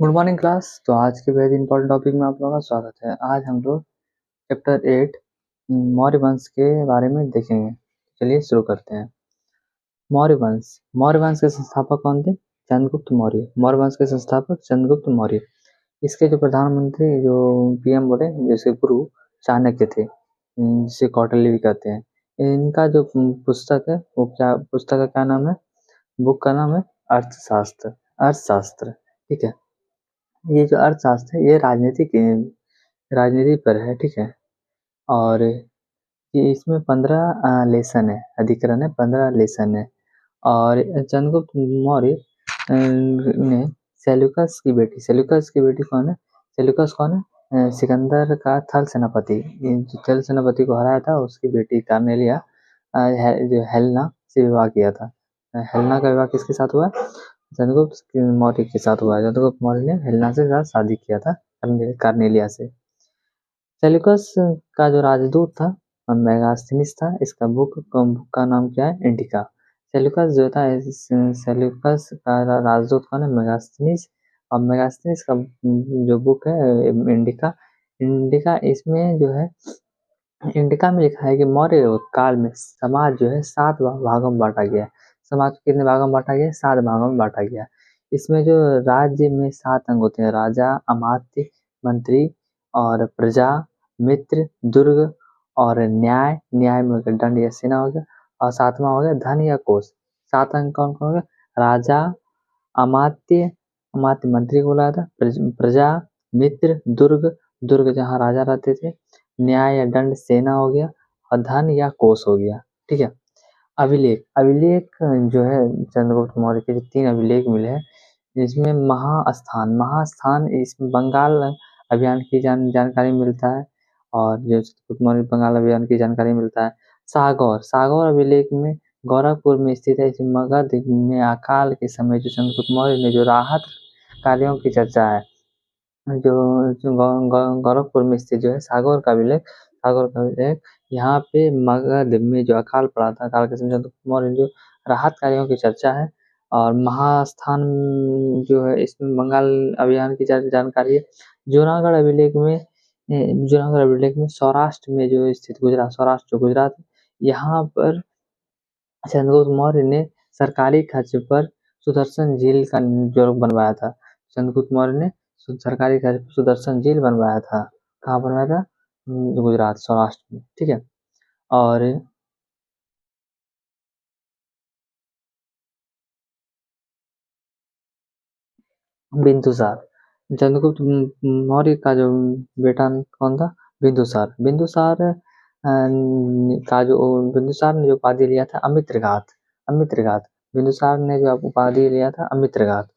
Good morning class. तो आज के बेहद इंपॉर्टेंट टॉपिक में आप लोगों का स्वागत है। आज हम लोग चैप्टर 8 मौर्य वंश के बारे में देखेंगे। चलिए शुरू करते हैं। मौर्य वंश के संस्थापक कौन थे? चंद्रगुप्त मौर्य। मौर्य वंश के संस्थापक चंद्रगुप्त मौर्य। इसके जो प्रधानमंत्री जो पीएम बोले जैसे गुरु चाणक्य थे, जिसे कौटिल्य भी कहते हैं। इनका जो पुस्तक है वो पुस्तक का क्या नाम है? बुक का नाम है अर्थशास्त्र। अर्थशास्त्र, ठीक है। ये जो अर्थशास्त्र है ये राजनीति पर है, ठीक है। और ये इसमें 15 लेसन है, अधिकरण है, 15 लेसन है। और चंद्रगुप्त मौर्य ने सेल्यूकस की बेटी कौन है? सेल्यूकस कौन है? सिकंदर का थल सेनापति, जो थल सेनापति को हराया था उसकी बेटी कार्नेलिया जो हेलेना से विवाह किया था। हेलेना का विवाह किसके साथ हुआ? चंद्रगुप्त मौर्य के साथ हुआ। चंद्रगुप्त मौर्य ने हेलेना से साथ शादी किया था, कार्नेलिया से। सेल्यूकस का जो राजदूत था मेगास्थनीस था। इसका बुक का नाम क्या है? इंडिका। सेल्यूकस जो था, सेल्यूकस का राजदूत कौन है? मेगास्थनीस। और मेगास्थनीस का जो बुक है इंडिका। इंडिका इसमें जो है, इंडिका में लिखा है कि मौर्य काल में समाज जो है 7 भागों में बांटा गया। समाज को कितने भागों में बांटा गया? 7 भागों में बांटा गया। इसमें जो राज्य में 7 अंग होते हैं, राजा, अमात्य, मंत्री और प्रजा, मित्र, दुर्ग और न्याय। न्याय में हो गया दंड या सेना हो गया। और 7वां हो गया धन या कोष। 7 अंग कौन कौन हो गया? राजा, अमात्य, अमात्य मंत्री को बोला था, प्रजा, मित्र, दुर्ग, दुर्ग जहाँ राजा रहते थे, न्याय या दंड सेना हो गया, और धन या कोष हो गया, ठीक है। अभिलेख, अभिलेख जो है चंद्रगुप्त मौर्य के 3 अभिलेख मिले हैं, जिसमें महास्थान इसमें बंगाल अभियान की जानकारी मिलता है। और जो चंद्रगुप्त मौर्य बंगाल अभियान की जानकारी मिलता है। सागौर अभिलेख में गोरखपुर में स्थित है। इसमें मगध में अकाल के समय जो चंद्रगुप्त मौर्य ने जो राहत कार्यों की चर्चा है, जो गोरखपुर में स्थित जो है सागौर का अभिलेख, यहाँ पे मगध में जो अकाल पड़ा था, अकाल के समय चंद्रगुप्त मौर्य ने जो राहत कार्यों की चर्चा है। और महास्थान जो है इसमें बंगाल अभियान की जानकारी है। जूनागढ़ अभिलेख में सौराष्ट्र में जो स्थित गुजरात, यहाँ पर चंद्रगुप्त मौर्य ने सरकारी खर्च पर सुदर्शन झील का जो बनवाया था। चंद्रगुप्त मौर्य ने सरकारी खर्च पर सुदर्शन झील बनवाया था। कहाँ बनवाया था? गुजरात, सौराष्ट्र में, ठीक है। और बिंदुसार, चंद्रगुप्त मौर्य का जो बेटा कौन था? बिंदुसार। बिंदुसार ने जो उपाधि लिया था अमित्रघात। बिंदुसार ने जो उपाधि लिया था अमित्रघात।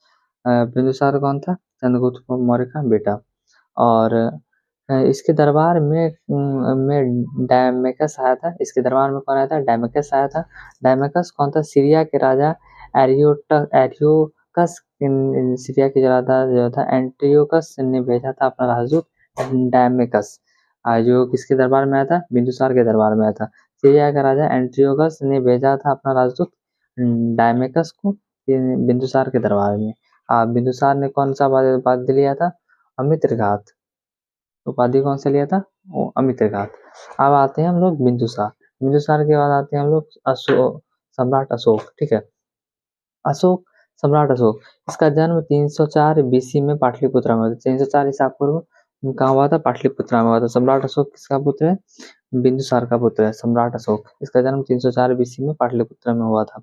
बिंदुसार कौन था? चंद्रगुप्त मौर्य का बेटा। और इसके दरबार में डायमेकस आया था। इसके दरबार में कौन आया था? डायमेकस आया था। डायमेकस कौन था? सीरिया के राजा एरियोकस। सीरिया के राजा जो था एंटियोकस ने भेजा था अपना राजदूत डायमेकस, जो किसके दरबार में आया था? बिंदुसार के दरबार में आया था। सीरिया का राजा एंटियोकस ने भेजा था अपना राजदूत डायमेकस को बिंदुसार के दरबार में। बिंदुसार ने कौन सा उपाधि लिया था? अमित्रघात। उपाधि कौन सा लिया था? वो अमित्रघात। अब आते हैं हम लोग बिंदुसार के बाद आते हैं हम लोग सम्राट अशोक, ठीक है। सम्राट अशोक, इसका जन्म 304 बीसी में पाटलिपुत्रा में हुआ था। 304 ईसा पूर्व कहाँ हुआ था? पाटलिपुत्रा में हुआ था। सम्राट अशोक किसका पुत्र है? बिंदुसार का पुत्र है सम्राट अशोक। इसका जन्म 304 बीसी में पाटलिपुत्रा में हुआ था।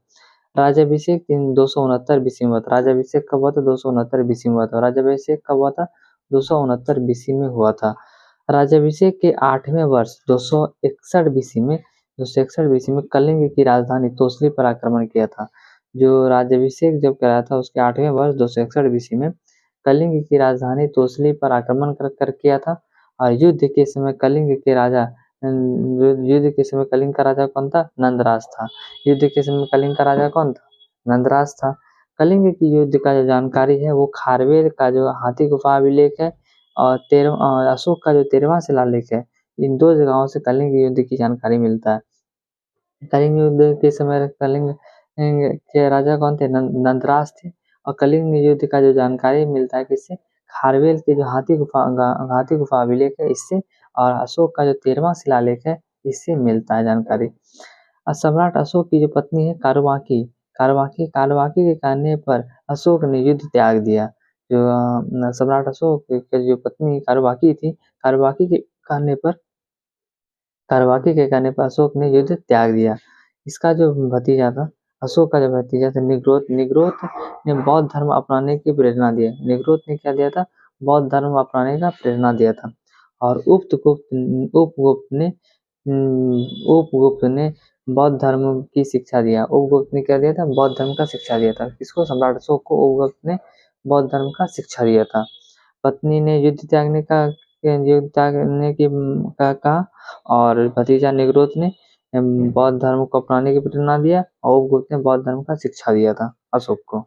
राज्याभिषेक 269 बीसी में हुआ था। राज्याभिषेक कब हुआ था? 269 बीसी में हुआ था। राज्याभिषेक कब हुआ था? 269 बीसी में हुआ था। राज्याभिषेक के 8वें वर्ष 261 बीसी में कलिंग की राजधानी तोसली पर आक्रमण किया था। जो राज्याभिषेक जब कराया था उसके 8वें वर्ष 261 बीसी में कलिंग की राजधानी तोसली पर आक्रमण कर किया था। और युद्ध के समय कलिंग का राजा कौन था? नंदराज था। युद्ध के समय कलिंग का राजा कौन था? नंदराज था। कलिंग की युद्ध का जो जानकारी है वो खारवेल का जो हाथी गुफा अभिलेख है और अशोक का जो 13वां शिलालेख है। इन 2 जगहों से कलिंग युद्ध की जानकारी मिलता है। कलिंग युद्ध के समय कलिंग के राजा कौन थे? नंदराज थे। और कलिंग युद्ध का जो जानकारी मिलता है किससे, खारवेल के जो हाथी गुफा अभिलेख है इससे, और अशोक का जो 13वां शिलालेख है इससे मिलता है जानकारी। सम्राट अशोक की जो पत्नी है कालवाकी, कालवाकी के कहने पर अशोक ने युद्ध त्याग दिया। जो सम्राट अशोक की जो पत्नी कालवाकी थी, कालवाकी के कहने पर अशोक ने युद्ध त्याग दिया। इसका जो भतीजा था, अशोक का जो भतीजा था निग्रोध ने बौद्ध धर्म अपनाने की प्रेरणा दी। निग्रोध ने क्या दिया था, बौद्ध धर्म अपनाने का प्रेरणा दिया था। और उपगुप्त ने बौद्ध धर्म की शिक्षा दिया। उपगुप्त ने क्या दिया था, बौद्ध धर्म का शिक्षा दिया था। किसको, सम्राट अशोक को उपगुप्त ने बौद्ध धर्म का शिक्षा दिया था। पत्नी ने युद्ध त्यागने की कहा, और भतीजा निग्रोध ने बौद्ध धर्म को अपनाने की प्रेरणा दिया, और उपगुप्त ने बौद्ध धर्म का शिक्षा दिया था अशोक को।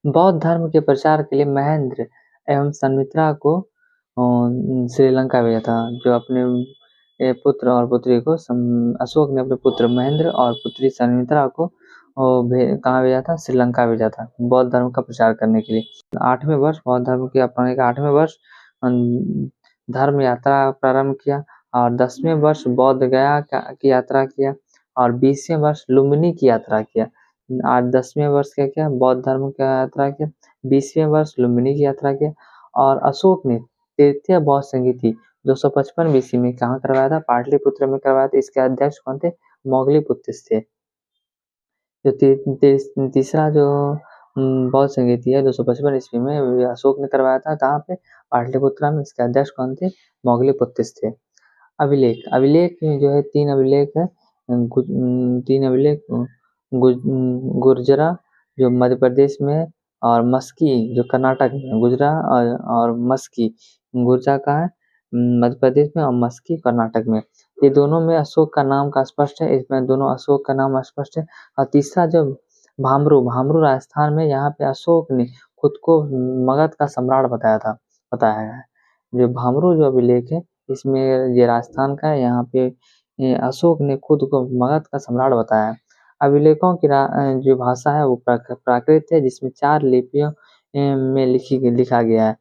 बौद्ध धर्म के प्रचार के लिए महेंद्र एवं संमित्रा को श्रीलंका भेजा था। जो अपने पुत्र और पुत्री को अशोक ने अपने पुत्र महेंद्र और पुत्री संमित्रा को कहाँ भेजा था, श्रीलंका भेजा था बौद्ध धर्म का प्रचार करने के लिए। 8वें वर्ष बौद्ध धर्म के अपनाने का 8वें वर्ष धर्म यात्रा प्रारंभ किया, और 10वें वर्ष बौद्ध गया की यात्रा किया, और 20वें वर्ष लुम्बिनी की यात्रा किया। आज 10वें वर्ष क्या किया, बौद्ध धर्म की यात्रा किया, 20वें वर्ष लुम्बिनी की यात्रा किया। और अशोक ने तृतीय बौद्ध संगीति 255 BC में कहाँ करवाया था, पाटलिपुत्र में करवाया था। इसके अध्यक्ष कौन थे, मोगलीपुत्र थे। जो तीसरा जो बौद्ध संगीति है 255 ईस्वी में अशोक ने करवाया था, कहाँ पे, पाटलिपुत्रा में। इसके अध्यक्ष कौन थे, मोगलीपुत्र थे। अभिलेख में जो है 3 अभिलेख है, 3 अभिलेख गुर्जरा जो मध्य प्रदेश में है, और मस्की जो कर्नाटक में। गुजरा और मस्की, गुर्जा का है मध्य प्रदेश में, और मस्की कर्नाटक में। ये दोनों में अशोक का नाम का स्पष्ट है, इसमें दोनों अशोक का नाम स्पष्ट है। और तीसरा जो भामरू राजस्थान में, यहाँ पे अशोक ने खुद को मगध का सम्राट बताया है। जो भामरू जो अभिलेख है इसमें ये राजस्थान का है, यहाँ पे अशोक ने खुद को मगध का सम्राट बताया है। अभिलेखों की जो भाषा है वो प्राकृत है, जिसमें 4 लिपियों में लिखा गया है।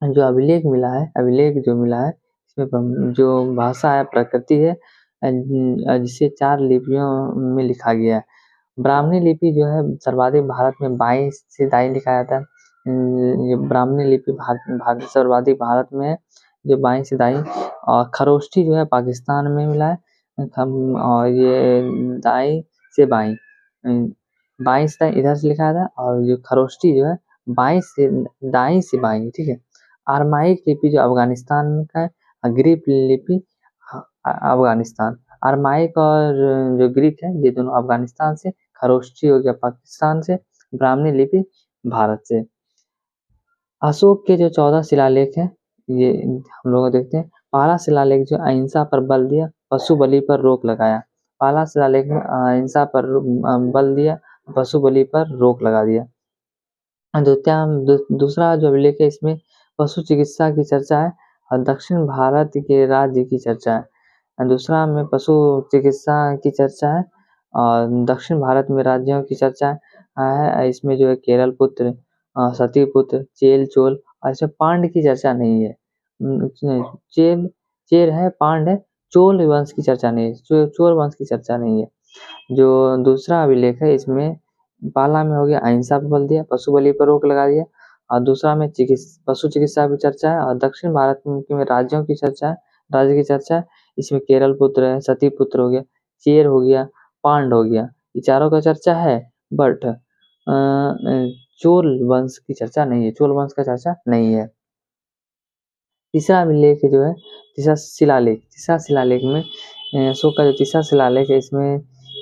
जो अभिलेख मिला है इसमें जो भाषा है प्रकृति है, जिसे 4 लिपियों में लिखा गया है। ब्राह्मणी लिपि जो है सर्वाधिक भारत में 22 से दाई लिखा जाता है। ये ब्राह्मणी लिपि सर्वाधिक भारत में है, जो 22 से दाई। और खरोष्ठी जो है पाकिस्तान में मिला है, और ये दाई से बाई 22 दाई इधर से लिखा था, और जो खरोष्ठी जो है 22 से दाई से बाई, ठीक है। अरमाइक लिपि जो अफगानिस्तान का है, ग्रीक लिपि अफगानिस्तान। अरमाइक और जो ग्रीक है ये दोनों अफगानिस्तान से, खरोष्ठी हो गया पाकिस्तान से, ब्राह्मणी लिपि भारत से। अशोक के जो 14 शिलालेख हैं ये हम लोग देखते हैं। पहला शिलालेख जो अहिंसा पर बल दिया, पशु बलि पर रोक लगाया। पहला शिलालेख में अहिंसा पर बल दिया, पशु बलि पर रोक लगा दिया। दूसरा जो अभिलेख है इसमें पशु चिकित्सा की चर्चा है, और दक्षिण भारत के राज्य की चर्चा है। दूसरा में पशु चिकित्सा की चर्चा है, और दक्षिण भारत में राज्यों की चर्चा है। इसमें जो है केरल पुत्र, सती पुत्र, चेल, चोल, और इसमें पांड की चर्चा नहीं है। चेल है, पांड है, चोल वंश की चर्चा नहीं है, चोल वंश की चर्चा नहीं है। जो दूसरा अभिलेख है इसमें पहला में हो गया अहिंसा पर बल दिया, पशु बलि पर रोक लगा दिया, और दूसरा में पशु चिकित्सा की चर्चा है, और दक्षिण भारत में राज्यों की चर्चा है, राज्य की चर्चा है। इसमें केरल पुत्र है, सती पुत्र हो गया, चेर हो गया, पांड हो गया, ये चारों का चर्चा है। बट चोल वंश की चर्चा नहीं है, चोल वंश का चर्चा नहीं है। तीसरा अभिलेख जो है, तीसरा शिलालेख में अशोक का जो तीसरा शिलालेख है इसमें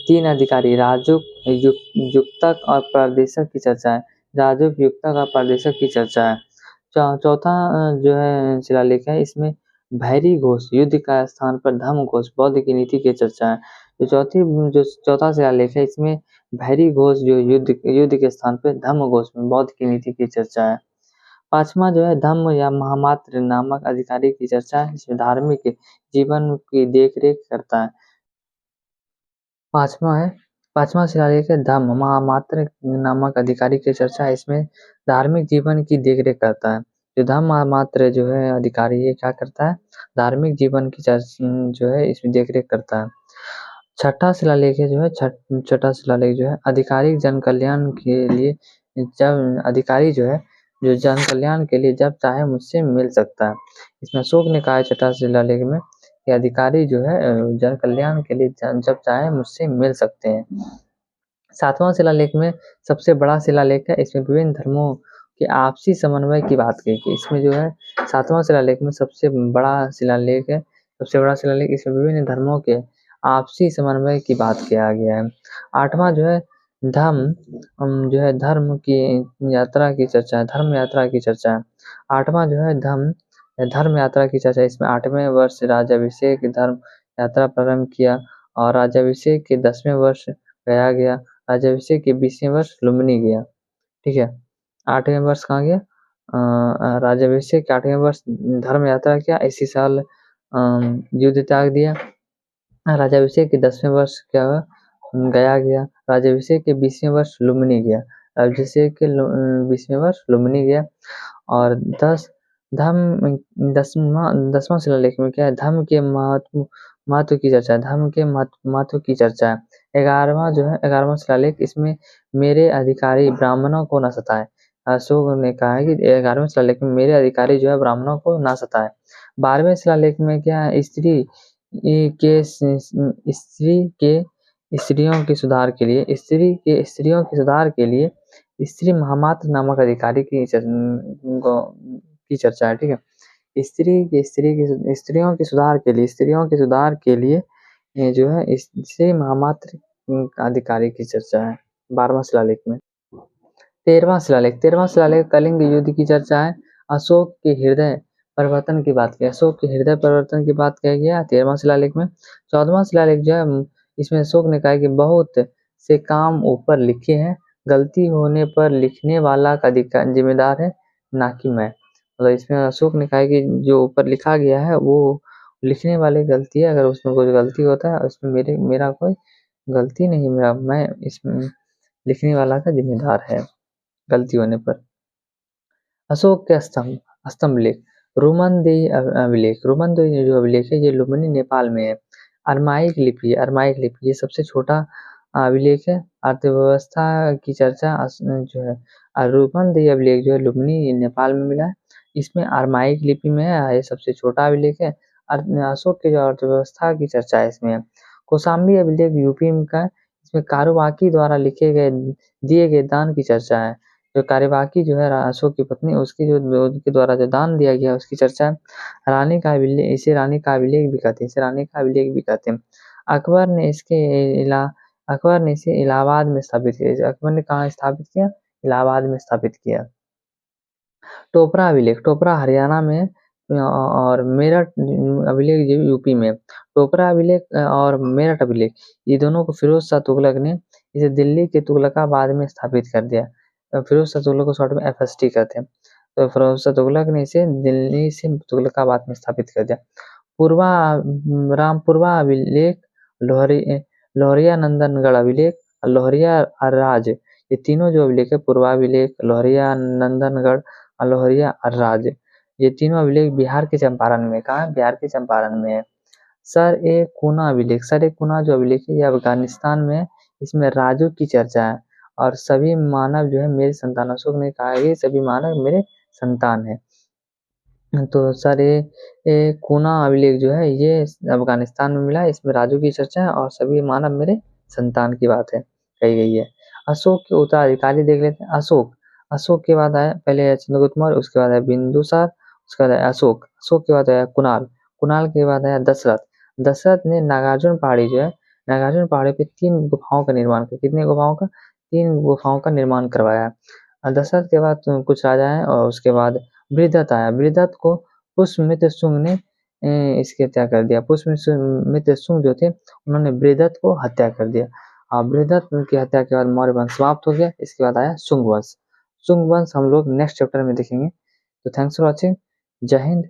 3 अधिकारी राजुक, युक्तक और प्रादेशक की चर्चा है। राजुक, युक्तक और प्रादेशक की चर्चा है। चौथा जो है शिलालेख है इसमें भैरी घोष युद्ध का स्थान पर धम्म घोष बौद्ध की नीति की चर्चा है। जो चौथा शिलालेख है इसमें भैरी घोष जो युद्ध के स्थान पर धम्म घोष में बौद्ध की नीति की चर्चा है। 5वां जो है धम्म या महामात्र नामक अधिकारी की चर्चा है, जिसमें धार्मिक जीवन की देखरेख करता है। 5वां है 5वां शिलालेख है धम्म महामात्र नामक अधिकारी की चर्चा है। इसमें धार्मिक जीवन की देखरेख करता है। जो धम्म महामात्र जो है अधिकारी ये क्या करता है, धार्मिक जीवन की जो है इसमें देखरेख करता है। छठा शिलालेख जो है छठा शिलालेख जो है आधिकारिक जन कल्याण के लिए, जब अधिकारी जो है जो जन कल्याण के लिए जब चाहे मुझसे मिल सकता है। इसमें अशोक ने कहा है छठा शिलालेख में कि अधिकारी जो है जन कल्याण के लिए जब चाहे मुझसे मिल सकते हैं। 7वां शिलालेख में सबसे बड़ा शिलालेख है। इसमें विभिन्न धर्मों के आपसी समन्वय की बात की गई। इसमें जो है 7वां शिलालेख में सबसे बड़ा शिलालेख है, सबसे बड़ा शिलालेख। इसमें विभिन्न धर्मों के आपसी समन्वय की बात किया गया है। 8वां जो है जो है धर्म की यात्रा की चर्चा है, धर्म यात्रा की चर्चा है। 8वां जो है धर्म यात्रा की चर्चा। इसमें 8वें वर्ष राज्याभिषेक धर्म यात्रा प्रारंभ किया और राज्याभिषेक के 10वें वर्ष गया। राज्याभिषेक के 20वें वर्ष लुम्बिनी गया। ठीक है, 8वें वर्ष कहाँ गया, राज्याभिषेक के 8वें वर्ष धर्म यात्रा किया। इसी साल युद्ध त्याग दिया। राज्याभिषेक के 10वें वर्ष क्या हुआ, गया। राज्याभिषेक के 20वें वर्ष लुम्बिनी गया। राज्याभिषेक के 20वें वर्ष लुम्बिनी गया। और 10वां शिलालेख में क्या है, धर्म के महत्व की चर्चा है, धर्म के महत्व की चर्चा है। 11वां शिलालेख, इसमें मेरे अधिकारी ब्राह्मणों को न सताए। अशोक ने कहा है कि 11वें शिलालेख में मेरे अधिकारी जो है ब्राह्मणों को न सताए। 12वें शिलालेख में क्या है, स्त्रियों के सुधार के लिए, स्त्रियों के सुधार के लिए स्त्री महामात्र नामक अधिकारी की चर्चा है। ठीक है, स्त्रियों के सुधार के लिए ये जो है स्त्री महामात्र अधिकारी की चर्चा है 12वां शिलालेख में। 13वां शिलालेख कलिंग युद्ध की चर्चा है। अशोक के हृदय परिवर्तन की बात की, अशोक के हृदय परिवर्तन की बात कही गया 13वां शिलालेख में। 14वां शिलालेख जो है इसमें अशोक ने कहा कि बहुत से काम ऊपर लिखे हैं, गलती होने पर लिखने वाला का जिम्मेदार है, ना कि मैं। मतलब इसमें अशोक ने कहा कि जो ऊपर लिखा गया है वो लिखने वाले गलती है, अगर उसमें कोई गलती होता है उसमें मेरा कोई गलती नहीं, मैं इसमें लिखने वाला का जिम्मेदार है गलती होने पर। अशोक के स्तंभ लेख, रोमनदेही अभिलेख जो अभिलेख है ये लुम्बिनी नेपाल में है। अरमाइक लिपि ये सबसे छोटा अभिलेख है। अर्थव्यवस्था की चर्चा जो है रोमनदेही अभिलेख जो है लुम्बिनी नेपाल में मिला है। इसमें अरमाइक लिपि में है, ये सबसे छोटा अभिलेख है। अशोक के जो अर्थव्यवस्था की चर्चा है इसमें। कौशाम्बी अभिलेख यूपी का, इसमें कारुबाकी द्वारा दिए गए दान की चर्चा है। जो कार्यवाही जो है अशोक की पत्नी उसके द्वारा जो दान दिया गया उसकी चर्चा है। इसे रानी का अभिलेख भी कहते हैं। अकबर ने इसे इलाहाबाद में स्थापित किया। अकबर ने कहाँ स्थापित किया, इलाहाबाद में स्थापित किया। टोपरा हरियाणा में और मेरठ अभिलेख यूपी में। टोपरा अभिलेख और मेरठ अभिलेख ये दोनों को फिरोज शाह तुगलक ने इसे दिल्ली के तुगलकाबाद में स्थापित कर दिया। फिरोज शाह तुगलक को शॉर्ट में FST कहते हैं। तो फिरोज शाह तुगलक ने इसे दिल्ली से तुगलकाबाद में स्थापित कर दिया। रामपुरवा अभिलेख, लोहरिया नंदनगढ़ अभिलेख, लोहरिया राज, ये तीनों जो अभिलेख है पूर्वाभिलेख, लोहरिया नंदनगढ़ और लोहरिया राज, ये तीनों अभिलेख बिहार के चंपारण में, कहा बिहार के चंपारण में है। सर ए कुना जो अभिलेख है ये अफगानिस्तान में है। इसमें राजू की चर्चा है और सभी मानव जो है मेरे संतान। अशोक ने कहा है सभी मानव मेरे संतान है। तो सर ए कुना अभिलेख जो है ये अफगानिस्तान में मिला है। इसमें राजू की चर्चा है और सभी मानव मेरे संतान की बात है कही गई है। अशोक के उत्तराधिकारी देख लेते हैं। अशोक के बाद आया पहले चंद्रगुप्त मौर्य, उसके बाद आया बिंदुसार, उसके बाद आया अशोक के बाद आया कुणाल के बाद आया दशरथ ने नागार्जुन पहाड़ी पे 3 गुफाओं का निर्माण किया। कितने गुफाओं का, 3 गुफाओं का निर्माण करवाया। दशरथ के बाद कुछ राजा हैं और उसके बाद बृहदत्त आया। बृहदत्त को पुष्यमित्र शुंग ने इसकी हत्या कर दिया। पुष्यमित्र शुंग जो थे उन्होंने बृहदत्त को हत्या कर दिया। बृहदत्त की हत्या के बाद मौर्य वंश समाप्त हो गया। इसके बाद आया शुंग वंश हम लोग नेक्स्ट चैप्टर में देखेंगे। तो थैंक्स फॉर वॉचिंग। जय हिंद,